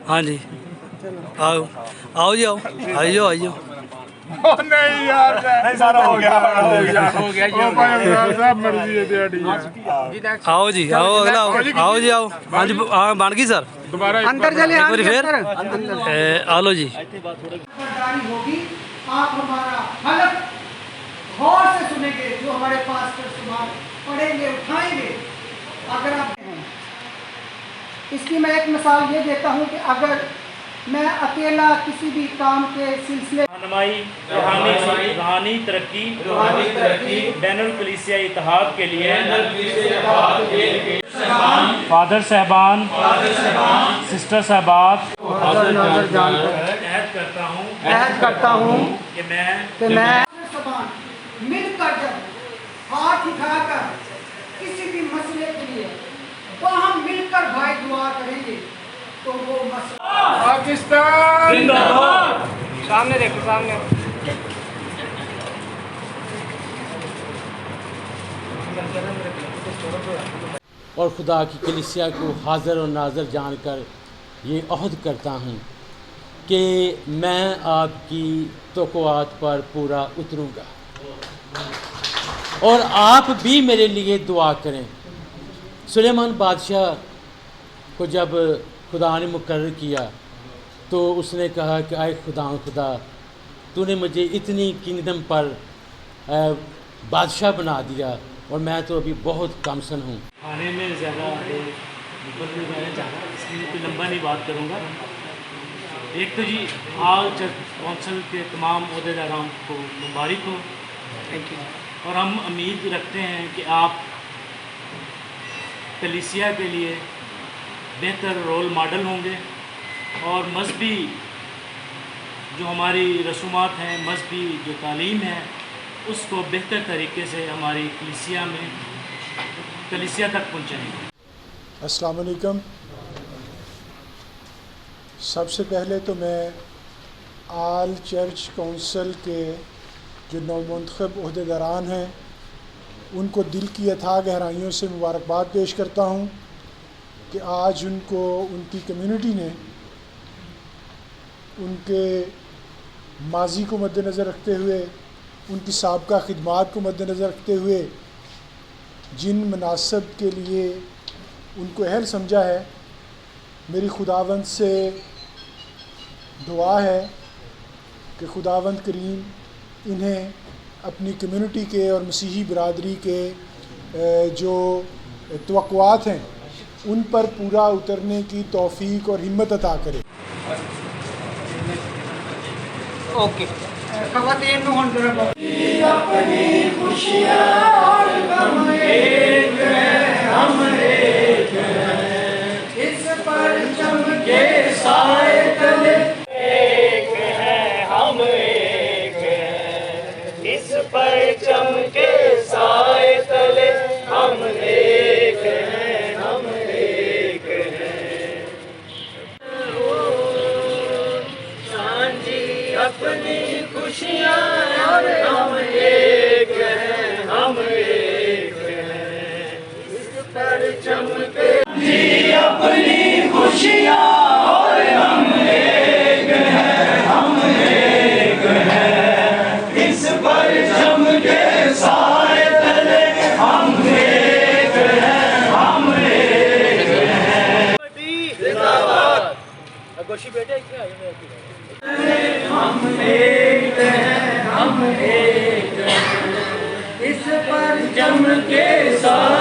हाँ जी, आओ आओ जी, आओ आई जाओ आई जाओ। नहीं यार, नहीं सारा हो गया मर्जी है तेरी। आओ जी, आओ अगला आओ जी, आओ। हाँ जी, हाँ बन गई सर। दोबारा अंदर चले एक बार फिर आ लो जी। होगी, आप हमारा हलफ गौर से सुनेंगे, जो हमारे पास सवाल पढ़ेंगे, उठाएंगे। अगर आप इसकी मैं एक मिसाल ये देता हूँ कि अगर मैं अकेला किसी भी काम के सिलसिले रूहानी तरक्की बैनुल कलीसिया इत्तेहाद के लिए फादर साहबान सिस्टर साहबात अहद करता हूँ कि मैं मिलकर जब हाथ उठाकर किसी भी मसले के लिए वहाँ मिलकर भाई दुआ करेंगे तो वो मसला पाकिस्तान जिंदाबाद। सामने देखो, सामने। और खुदा की कलीसिया को हाज़िर और नाज़र जानकर ये अहद करता हूँ कि मैं आपकी तौक़ुआत पर पूरा उतरूँगा और आप भी मेरे लिए दुआ करें। सुलेमान बादशाह को जब खुदा ने मुकर्रर किया तो उसने कहा कि आए खुदा तूने मुझे इतनी किंगडम पर बादशाह बना दिया और मैं तो अभी बहुत कमसन हूँ। खाने में ज़्यादा मैं चाहता, इसलिए कोई लंबा नहीं बात करूँगा। एक तो जी आल चर्च कौंसिल के तमाम अहदेदारों को मुबारक हो। Thank you. और हम उम्मीद रखते हैं कि आप कलीसिया के लिए बेहतर रोल मॉडल होंगे और मजहबी जो हमारी रसूमात हैं, मजहबी जो तालीम है, उसको बेहतर तरीके से हमारी कलीसिया तक पहुँचाएंगे। अस्सलाम वालेकुम। सबसे पहले तो मैं आल चर्च कौंसिल के जो नौमुंतखब अहदेदारान हैं उनको दिल की अथाह गहराइयों से मुबारकबाद पेश करता हूँ कि आज उनको उनकी कम्युनिटी ने उनके माजी को मद्देनज़र रखते हुए, उनकी साबका खिदमात को मद्देनज़र रखते हुए जिन मनासब के लिए उनको अहल समझा है, मेरी खुदावंद से दुआ है कि खुदावंद करीम इन्हें अपनी कम्युनिटी के और मसीही बिरादरी के जो तवक्कुआत हैं उन पर पूरा उतरने की तौफीक और हिम्मत अता करे। ओके, ख़वातीन अपनी खुशियाँ और गम एक हैं, हम एक हैं, इस परचम के साए तले एक हैं, हम एक हैं, इस परचम के साए तले हम एक हैं, हम एक हैं। सांझी अपनी खुशियाँ और हम एक हैं, हम एक हैं, इस परचम के जी अपनी खुशियाँ और हम एक हैं, हम एक हैं, इस परचम के साए तले हम एक हैं, हम एक हैं। जिंदाबाद। गोशी बेटे क्या हम एक हैं, हम एक हैं, इस परचम के साए